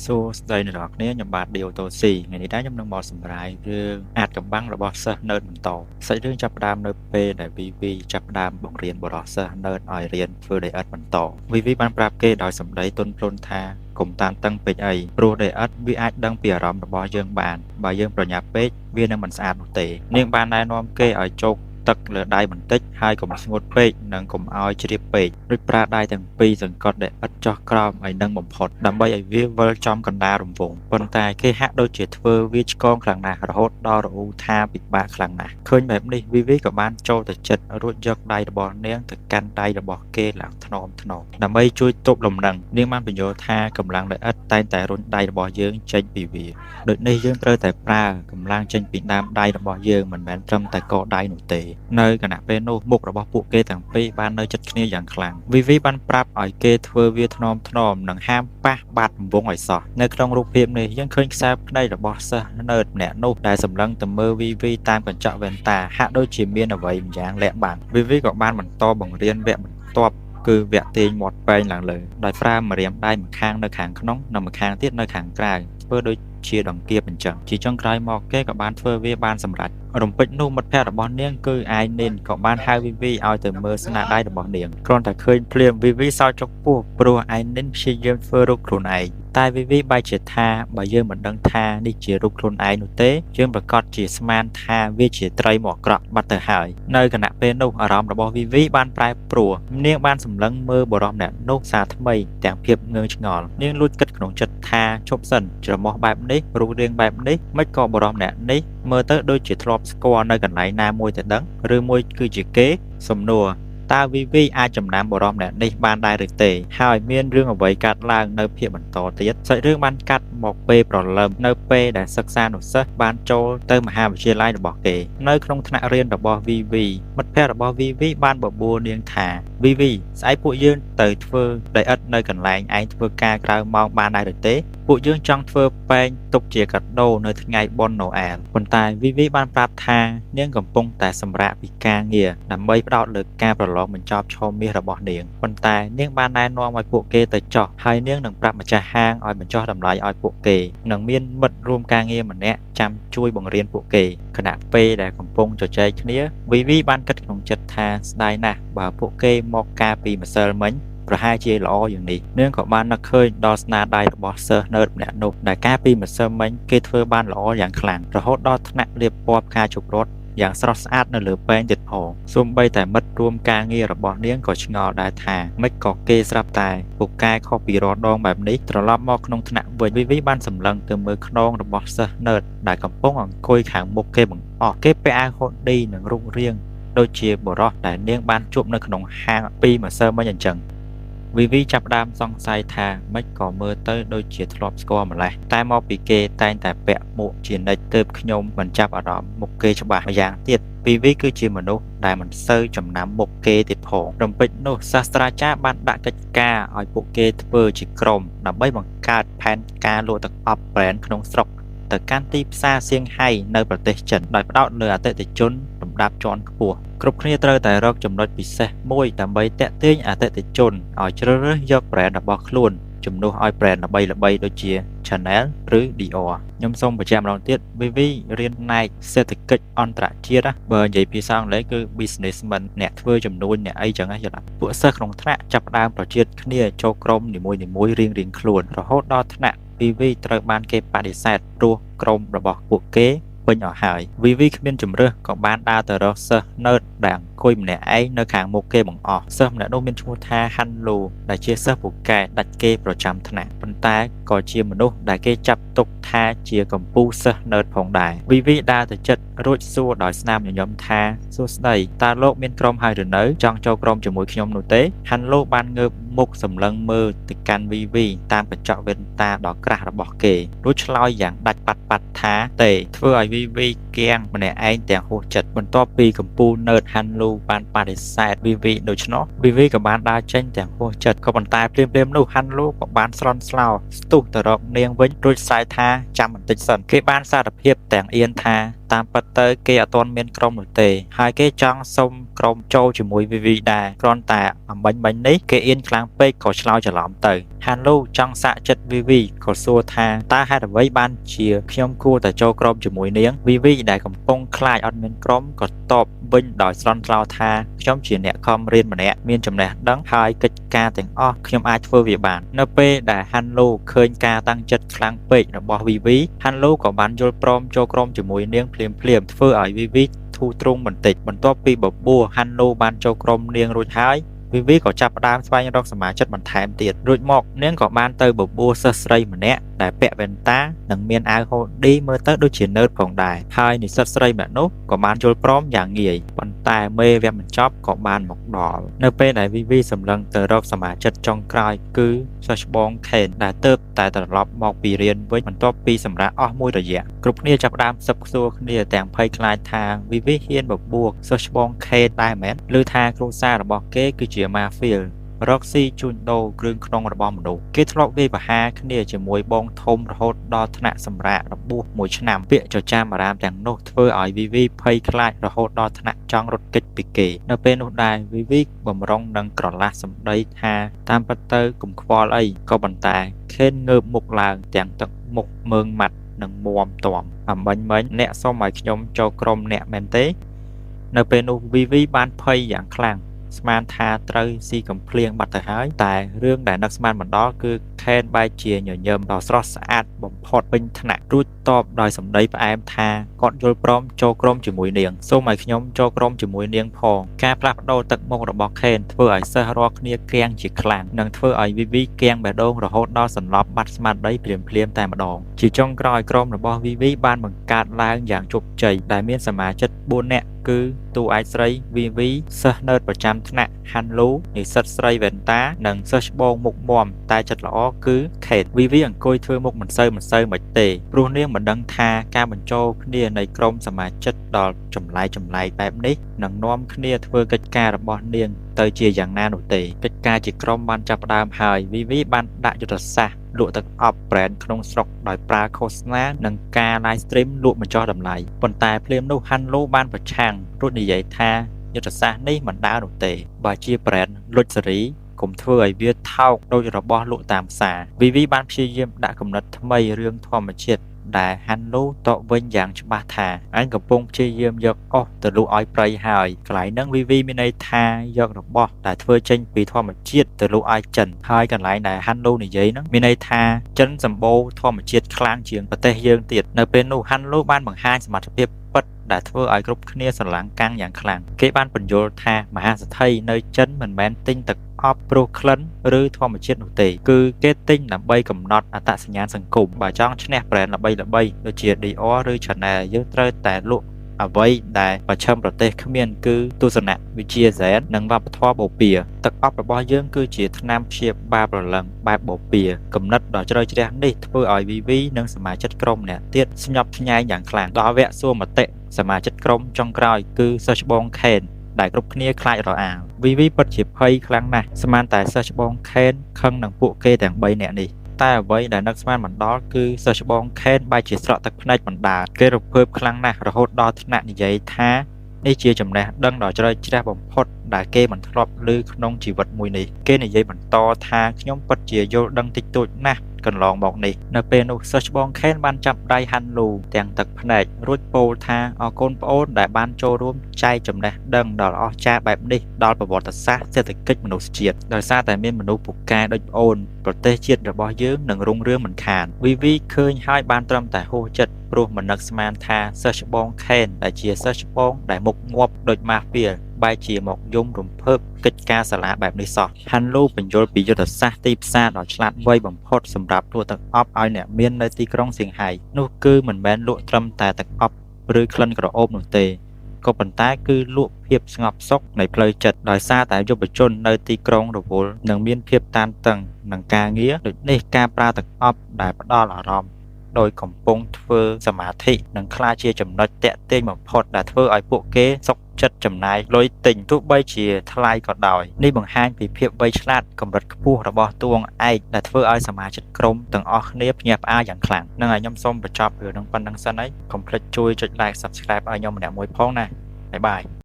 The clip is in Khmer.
សួស្តីអ្នកនរគ្នាខ្ញុំបាទឌីអូតូស៊ីថ្ងៃនេះដែរខ្ញុំនឹងមកសម្រាយរឿងអាចកំបាំងរបស់សិស្ស nerd បន្តសាច់រឿងចាប់ផ្ដើមនៅពេលដែល VV ចាប់ផ្ដើមបង្រៀនបរិសុទ្ធសិស្ស nerd ឲ្យរៀនធ្វើ Diet បន្ត VV បានប្រាប់គេដោយសម្ដីទន់ភ្លន់ថាកុំតានតឹងពេកអីព្រោះ Diet វាអាចដឹងពីអារម្មណ៍របស់យើងបានបើយើងប្រញាប់ពេកវានឹងមិនស្អាតនោះទេនាងបានណែនាំគេឲ្យជោគទឹកលើដៃបន្តិចហើយកុំស្ងួតពេកនិងកុំឲ្យជ្រាបពេករួចប្រើដៃទាំងពីរសង្កត់ដែលឥតចោះក្រោមឲ្យនឹងបំផុតដើម្បីឲ្យវាវិលចំកណ្ដាលរង្វង់ប៉ុន្តែគេហាក់ដូចជាធ្វើវាឆ្កងខ្លាំងណាស់រហូតដល់រអ៊ូថាពិបាកខ្លាំងណាស់ឃើញបែបនេះ VV ក៏បានចូលទៅចិត្តរួចយកដៃរបស់នាងទៅកាន់ដៃរបស់គេឡើងថ្នមដើម្បីជួយទប់លំនឹងនាងបានបញ្យល់ថាកម្លាំងដែលឥតតែងតែរុញដៃរបស់យើងចេញពីវាដូចនេះយើងត្រូវតែប្រើកម្លាំងចេញពីដើមដៃរបស់យើងមិនមែនត្រឹមតែកដៃនោះទេនៅគណៈពេលនោះមុខរបស់ពួកគេទាំងពីរបាននៅជិតគ្នាយ៉ាងខ្លាំង VV បានប្រាប់ឲ្យគេធ្វើវាថ្នមនិងហាមប៉ះបាត់រង្វង់ឲ្យសោះនៅក្នុងរូបភាពនេះយើងឃើញខ្សែភ្នែករបស់សិស្ស nerd ម្នាក់នោះដែលសម្លឹងទៅមើល VV តាមកញ្ចក់វ៉ែនតាហាក់ដូចជាមានអ្វីម្យ៉ាងលាក់បាំង VV ក៏បានបន្តបង្រៀនវគ្គបន្ទាប់គឺវគ្គទាញមាត់ពេងឡើងលើដោយប្រើម្រាមដៃម្ខាងនៅខាងក្នុងនិងម្ខាងទៀតនៅខាងក្រៅធ្វើដូចជាដង្កៀបអញ្ចឹងជាចុងក្រោយមកគេក៏បានធ្វើវាបានសម្រេចរំពេចនោះមិត្តភ័ក្តិរបស់នាងគឺអាយនីនក៏បានហៅ VV ឲ្យទៅមើលស្នាដៃរបស់នាងគ្រាន់តែឃើញភ្លាម VV សោកចុកពោះព្រោះអាយនីនព្យាយាមធ្វើរូបខ្លួនឯងតែ VV បែរជាថាបើយើងមិនដឹងថានេះជារូបខ្លួនឯងនោះទេយើងប្រកាសជាស្មានថាវាជាត្រីមកអាក្រក់បាត់ទៅហើយនៅគណៈពេលនោះអារម្មណ៍របស់ VV បានប្រែប្រួលនាងបានសម្លឹងមើលបរិសុទ្ធម្នាក់នោះសារថ្មីទាំងភាពងឿងឆ្ងល់នាងលួចគិតក្នុងចិត្តថាឈប់សិនច្រមុះបែបនេះរូបរាងបែបនេះមិនក៏បរិសុទ្ធម្នាក់នេះមើលទៅដូចជាធ្លាប់ស្គាល់នៅកន្លែងណាមួយទៅដឹងឬមួយគឺជាគេសំណួរតើ VV អាចចំណាំបរិសុទ្ធម្នាក់នេះបានដែរឬទេហើយមានរឿងអ្វីកើតឡើងនៅភាគបន្តទៀតសាច់រឿងបានកាត់មកពេលព្រលឹមនៅពេលដែលសិក្សានុសិស្សបានចូលទៅមហាវិទ្យាល័យរបស់គេនៅក្នុងថ្នាក់រៀនរបស់ VV មិត្តភ័ក្តិរបស់ VV បានបបួលនាងថា VV ស្អែកពួកយើងទៅធ្វើដីឥដ្ឋនៅកន្លែងឯងធ្វើការក្រៅម៉ោងបានដែរឬទេពួកយើងចង់ធ្វើពេងទុកជាកាដូនៅថ្ងៃបុណ្យណូអែលប៉ុន្តែ VV បានប្រាប់ថានាងកំពុងតែសម្រាកពីការងារដើម្បីផ្ដោតលើការប្រឡងបញ្ចប់ឆមាសរបស់នាងប៉ុន្តែនាងបានណែនាំឲ្យពួកគេទៅចោះហើយនាងនឹងប្រាប់ម្ចាស់ហាងឲ្យបញ្ចុះតម្លៃឲ្យពួកគេនិងមានមិត្តរួមការងារម្នាក់ចាំជួយបង្រៀនពួកគេខណៈពេលដែលកំពុងជជែកគ្នា VV បានគិតក្នុងចិត្តថាស្ដាយណាស់បើពួកគេមកការពីម្សិលមិញប្រហែលជាល្អយ៉ាងនេះនាងក៏បាននឹកឃើញដល់ស្នាដៃរបស់សិស្ស nerd ម្នាក់នោះដែលកាលពីម្សិលមិញគេធ្វើបានល្អយ៉ាងខ្លាំងរហូតដល់ថ្នាក់លាបពណ៌ផ្កាជប់រត់យ៉ាងស្រស់ស្អាតនៅលើពេងទៀតផងសូម្បីតែមិត្តរួមការងាររបស់នាងក៏ឆ្ងល់ដែរថាមិនក៏គេស្រាប់តែពូកែខុសពីរាល់ដងបែបនេះត្រឡប់មកក្នុងថ្នាក់វិញ VV បានសម្លឹងទៅមើលខ្នងរបស់សិស្ស nerd ដែលកំពុងអង្គុយខាងមុខគេបង្អស់គេពាក់អាវហូឌីនិងរូបរាងដូចជាបុរសដែលនាងបានជួបនៅក្នុងហាងពីម្សិលមិញអញ្ចឹងVV ចាប់ផ្ដើមសង្ស័យថាមិនក៏មើលទៅដូចជាធ្លាប់ស្គាល់ម្លេះតែមកពីគេតែងតែពាក់មួកជានិច្ចទើបខ្ញុំមិនចាប់អារម្មណ៍មុខគេច្បាស់ម្យ៉ាងទៀតVV គឺជាមនុស្សដែលមិនសូវចំណាំមុខគេទៀតផងរំពេចនោះសាស្ត្រាចារ្យបានដាក់កិច្ចការឲ្យពួកគេធ្វើជាក្រុមដើម្បីបង្កើតផែនការលក់ទឹកអប់ brand ក្នុងស្រុកទៅកាន់ទីផ្សារសៀងហៃនៅប្រទេសចិនដោយផ្ដោតលើអតិថិជនលំដាប់ជាន់ខ្ពស់គ្រប់គ្នាត្រូវតែរកចំណុចពិសេសមួយដើម្បីទាក់ទាញអតិថិជនឲ្យជ្រើសរើសយក brand របស់ខ្លួនជំនួសឲ្យ brand ល្បីៗដូចជា Chanel ឬ Dior ខ្ញុំសូមបញ្ជាក់ម្ដងទៀត VV រៀនផ្នែកសេដ្ឋកិច្ចអន្តរជាតិបើនិយាយភាសាអង់គ្លេសគឺ businessman អ្នកធ្វើចំនួនអ្នកអីចឹងណាយល់ពួកសិស្សក្នុងថ្នាក់ចាប់ផ្ដើមប្រជៀតគ្នាចូលក្រុមនីមួយៗរៀងៗខ្លួនរហូតដល់ថ្នាក់ VV ត្រូវបានគេបដិសេធព្រោះក្រុមរបស់ពួកគេពេញអស់ហើយ VV គ្មានជំរឿសក៏បានដើរទៅរកសិស្ស nerd ដែលអង្គុយម្នាក់ឯងនៅខាងមុខគេបង្អស់សិស្សម្នាក់នោះមានឈ្មោះថា Hanlu ដែលជាសិស្សពូកែដាច់គេប្រចាំថ្នាក់ប៉ុន្តែក៏ជាមនុស្សដែលគេចាប់ទុកថាជាកម្ពុជាសិស្ស nerd ផងដែរ VV ដើរទៅជិតរួចសួរដោយស្នាមញញឹមថាសួស្ដីតើលោកមានក្រុមហើយឬនៅចង់ចូលក្រុមជាមួយខ្ញុំនោះទេ Hanlu បានងើបមុខសម្លឹងមើលទៅកាន់ VV តាមកញ្ចក់វ៉ែនតាដ៏ក្រាស់របស់គេរួចឆ្លើយយ៉ាងដាច់ប៉ាត់ថាទេធ្វើឲ្យ VV គៀងម្នាក់ឯងទាំងហួសចិត្តបន្ទាប់ពីកម្ពុជា nerd Hanlu បានបដិសេធ VV ដូច្នោះ VV ក៏បានដើរចេញទាំងហួសចិត្តក៏ប៉ុន្តែភ្លាមៗនោះ Hanlu ក៏បានស្រន់ស្លោស្ទុះទៅរកនាងវិញរួចស្រែកថាចាំបន្តិចសិនគេបានសារភាពទាំងអៀនថា តាមពិតទៅគេអត់ទាន់មានក្រុមនោះទេហើយគេចង់សុំក្រុមចូលជាមួយ VV ដែរគ្រាន់តែអំបញ្ញមិញនេះគេអៀនខ្លាំងពេកក៏ឆ្លោយច្រឡំទៅហានលូចង់សាកចិត្ត VV ក៏សួរថាតើហេតុអ្វីបានជាខ្ញុំគួរតែចូលក្រុមជាមួយនាង VV ដែលកំពុងខ្លាចអត់មានក្រុមក៏តបវិញដោយស្រន់ថ្លោថាខ្ញុំជាអ្នកខំរៀនម្នាក់មានចំណេះដឹងហើយកិច្ចការទាំងអស់ខ្ញុំអាចធ្វើវាបាននៅពេលដែលហាន់លូឃើញការតាំងចិត្តខ្លាំងពេករបស់ VV ហាន់លូក៏បានយល់ព្រមចូលក្រុមជាមួយនាងភ្លាមៗធ្វើឲ្យ VV ធូរទ្រូងបន្តិចបន្ទាប់ពីបបួលហាន់លូបានចូលក្រុមនាងរួចហើយ VV ក៏ចាប់ផ្ដើមស្វែងរកសមាជិកបន្ថែមទៀតរួចមកនាងក៏បានទៅបបួលសិស្សស្រីម្នាក់ដែលពាក់វ៉ែនតានិងមានអាវហូឌីមើលទៅដូចជានឺតផងដែរហើយនិស្សិតស្រីម្នាក់នោះក៏បានយល់ព្រមយ៉ាងងាយប៉ុន្តែមេវគ្គបញ្ចប់ក៏បានមកដល់នៅពេលដែល VV សម្លឹងទៅរកសមាជិកចុងក្រោយគឺសិស្សច្បងខេនដែលទើបតែត្រឡប់មកពីរៀនវិញបន្ទាប់ពីសម្រាកអស់មួយរយៈគ្រប់គ្នាចាប់ផ្ដើមសឹកសួរគ្នាទាំងភ័យខ្លាចថា VV ហ៊ានបបួលសិស្សច្បងខេនដែរមែនឬថាគ្រួសាររបស់គេគឺជាម៉ាហ្វៀលរកស៊ីជួញដូរគ្រឿងក្នុងរបស់មនុស្សគេធ្លាប់វាយប្រហារគ្នាជាមួយបងធំរហូតដល់ថ្នាក់សម្រាករបួសមួយឆ្នាំពាក្យចចាមអារាមទាំងនោះធ្វើឲ្យ VV ភ័យខ្លាចរហូតដល់ថ្នាក់ចង់រត់គេចពីគេនៅពេលនោះដែរ VV បំរុងនឹងក្រឡាស់សម្ដីថាតាមពិតទៅកុំខ្វល់អីក៏ប៉ុន្តែខេនងើបមុខឡើងទាំងទឹកមុខមើងម៉ាត់និងមាំទាំអំបញ្ញមិញអ្នកសុំឲ្យខ្ញុំចូលក្រុមអ្នកមែនទេនៅពេលនោះ VV បានភ័យយ៉ាងខ្លាំងស្មានថាត្រូវស៊ីកំភ្លៀងបាត់ទៅហើយតែរឿងដែលនឹកស្មានមិនដល់គឺខេនបែរជាញញឹមដ៏ស្រស់ស្អាតបំផុតពេញថ្នាក់រួចតបដោយសម្ដីផ្អែមថាគាត់យល់ព្រមចូលក្រុមជាមួយនាងសូមឲ្យខ្ញុំចូលក្រុមជាមួយនាងផងការផ្លាស់ប្ដូរទឹកមុខរបស់ខេនធ្វើឲ្យសិស្សរាល់គ្នាគាំងជាខ្លាំងនិងធ្វើឲ្យ VV គាំងបេះដូងរហូតដល់សន្លប់បាត់ស្មារតីភ្លាមៗតែម្ដងជាចុងក្រោយក្រុមរបស់ VV បានបង្កើតឡើងយ៉ាងជោគជ័យដែលមានសមាជិក4នាក់គឺតួឯកស្រី VV សិស្សនើតប្រចាំថ្នាក់ហាន់លូនិស្សិតស្រីវ៉ែនតានិងសិស្សច្បងមុខមាំតែចិត្តល្អគឺខេត VV អង្គុយធ្វើមុខមិនសូវមិនទេព្រោះនាងមិនដឹងថាការបញ្ចូលគ្នានៃក្រុមសមាជិកដល់ចម្លែកបែបនេះនឹងនាំគ្នាធ្វើកិច្ចការរបស់នាងទៅជាយ៉ាងណានោះទេកិច្ចការជាក្រុមបានចាប់ផ្ដើមហើយ VV បានដាក់យុទ្ធសាស្ត្រលក់ទឹកអប់ brand ក្នុងស្រុកដោយប្រើឃោសនានិងការ live stream លក់បញ្ចុះតម្លៃប៉ុន្តែភ្លាមនោះ Hanlo បានប្រឆាំងរួចនិយាយថាយុទ្ធសាស្ត្រនេះមិនដើរនោះទេបើជា brand លុចសេរីកុំធ្វើឲ្យវាថោកដូចរបស់លក់តាមផ្សារ VV បានព្យាយាមដាក់គំនិតថ្មីរឿងធម្មជាតិដែល Hanlo តបវិញយ៉ាងច្បាស់ថាអញកំពុងព្យាយាមយកអស់ទៅលក់ឲ្យប្រៃហើយកន្លែងហ្នឹង VV មានន័យថាយករបស់ដែលធ្វើចេញពីធម្មជាតិទៅលក់ឲ្យចិនហើយកន្លែងដែល Hanlo និយាយហ្នឹងមានន័យថាចិនសម្បូរធម្មជាតិខ្លាំងជាងប្រទេសយើងទៀតនៅពេលនោះ Hanlo បានបង្ហាញសមត្ថភាពពិតដែលធ្វើឲ្យគ្រប់គ្នាស្រឡាំងកាំងយ៉ាងខ្លាំងគេបានបញ្យល់ថាមហាសេដ្ឋីនៅចិនមិនមែនទិញទឹកអប់ព្រោះក្លិនឬធម្មជាតិនោះទេគឺគេទិញដើម្បីកំណត់អត្តសញ្ញាណសង្គមបើចង់ឈ្នះ brand ល្បីៗដូចជា Dior ឬ Chanel យើងត្រូវតែលក់អ្វីដែលប្រឆាំងប្រទេសគ្មានគឺទស្សនវិជ្ជាហ្សែននិងវប្បធម៌បូព៌ាទឹកអប់របស់យើងគឺជាថ្នាំព្យាបាលប្រលឹងបែបបូព៌ាគំនិតដ៏ជ្រៅជ្រះនេះធ្វើឲ្យ VV និងសមាជិកក្រុមអ្នកទៀតស្ញប់ស្ញែងយ៉ាងខ្លាំងដល់វគ្គសួរមតិសមាជិកក្រុមចុងក្រោយគឺសិស្សច្បងខេនដែលគ្រប់គ្នាខ្លាចរអាវ VV ពិតជាភ័យខ្លាំងណាស់ស្មានតែសិស្សច្បងខេនខឹងនឹងពួកគេទាំង3នាក់នេះតែអ្វីដែលនឹកស្មានមិនដល់គឺសិស្សច្បងខេនបែរជាស្រក់ទឹកភ្នែកបណ្ដាគេរំភើបខ្លាំងណាស់រហូតដល់ថ្នាក់និយាយថានេះជាចំណេះដឹងដ៏ជ្រៅជ្រះបំផុតដែលគេមិនធ្លាប់ឮក្នុងជីវិតមួយនេះគេនិយាយបន្តថាខ្ញុំពិតជាយល់ដឹងតិចតួចណាស់កន្លងមកនេះនៅពេលនោះសិស្សច្បងខេនបានចាប់ដៃហាន់លូទាំងទឹកភ្នែករួចពោលថាអរគុណប្អូនដែលបានចូលរួមចែកចំណេះដឹងដ៏អស្ចារ្យបែបនេះដល់ប្រវត្តិសាស្ត្រសេដ្ឋកិច្ចមនុស្សជាតិដោយសារតែមានមនុស្សពូកែដូចប្អូនប្រទេសជាតិរបស់យើងនឹងរុងរឿងមិនខាន VV ឃើញហើយបានត្រឹមតែហួសចិត្តព្រោះមិននឹកស្មានថាសិស្សច្បងខេនដែលជាសិស្សច្បងដែលមុខងាប់ដូចម៉ាហ្វៀលបែរជាមកយំរំភើបកិច្ចការសាលាបែបនេះសោះ Hanlo បញ្យល់ពីយុទ្ធសាស្ត្រទីផ្សារដ៏ឆ្លាតវៃបំផុតសម្រាប់លក់ទឹកអប់ឲ្យអ្នកមាននៅទីក្រុងសៀងហៃនោះគឺមិនមែនលក់ត្រឹមតែទឹកអប់ឬក្លិនក្រអូបនោះទេក៏ប៉ុន្តែគឺលក់ភាពស្ងប់សុខនៃផ្លូវចិត្តដោយសារតែយុវជននៅទីក្រុងរវល់និងមានភាពតានតឹងនឹងការងារដូចនេះការប្រើទឹកអប់ដែលផ្ដល់អារម្មណ៍ ដោយកំពុងធ្វើសមាធិនិងក្លាយជាចំណុចតាក់ទាញបំផុតដែលធ្វើឲ្យពួកគេសុខចិត្តចំណាយលុយទិញទោះបីជាថ្លៃក៏ដោយនេះបង្ហាញពីភាពវៃឆ្លាតកម្រិតខ្ពស់របស់តួឯកដែលធ្វើឲ្យសមាជិកក្រុមទាំងអស់គ្នាភ្ញាក់ផ្អើលយ៉ាងខ្លាំងនឹងឲ្យខ្ញុំសូមបញ្ចប់រឿងនឹងប៉ុណ្្នឹងសិនហើយកុំភ្លេចជួយចុច like subscribe ឲ្យខ្ញុំម្នាក់មួយផងណាបាយបាយ